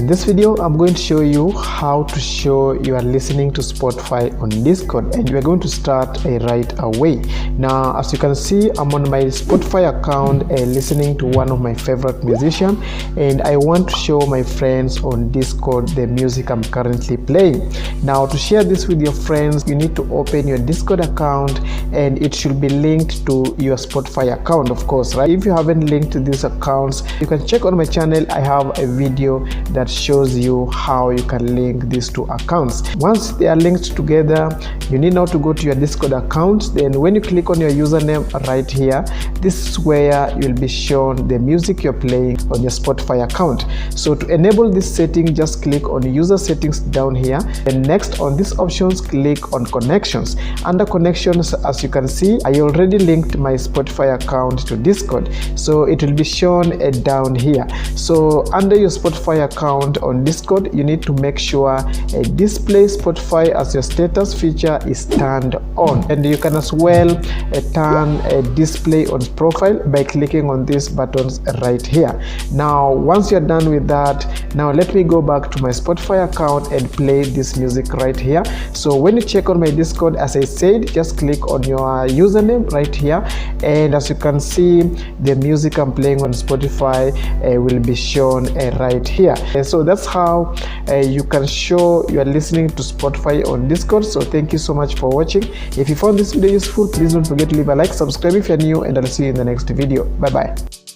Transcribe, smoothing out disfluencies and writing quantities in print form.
In this video, I'm going to show you how to show you are listening to Spotify on Discord, and we're going to start right away. Now, as you can see, I'm on my Spotify account listening to one of my favorite musicians, and I want to show my friends on Discord the music I'm currently playing. Now, to share this with your friends, you need to open your Discord account, and it should be linked to your Spotify account, of course, right? If you haven't linked to these accounts, you can check on my channel. I have a video that shows you how you can link these two accounts. Once they are linked together, you need now to go to your Discord account. Then when you click on your username right here, this is where you'll be shown the music you're playing on your Spotify account. So to enable this setting, just click on user settings down here, and next on these options, click on connections. Under connections, as you can see, I already linked my Spotify account to Discord, so it will be shown down here. So under your Spotify account on Discord, you need to make sure display Spotify as your status feature is turned on, and you can as well turn display on profile by clicking on these buttons right here. Now once you're done with that, now let me go back to my Spotify account and play this music right here. So when you check on my Discord, as I said, just click on your username right here, and as you can see, the music I'm playing on Spotify will be shown right here. So that's how you can show you are listening to Spotify on Discord. So thank you so much for watching. If you found this video useful, please don't forget to leave a like, subscribe if you're new, and I'll see you in the next video. Bye bye.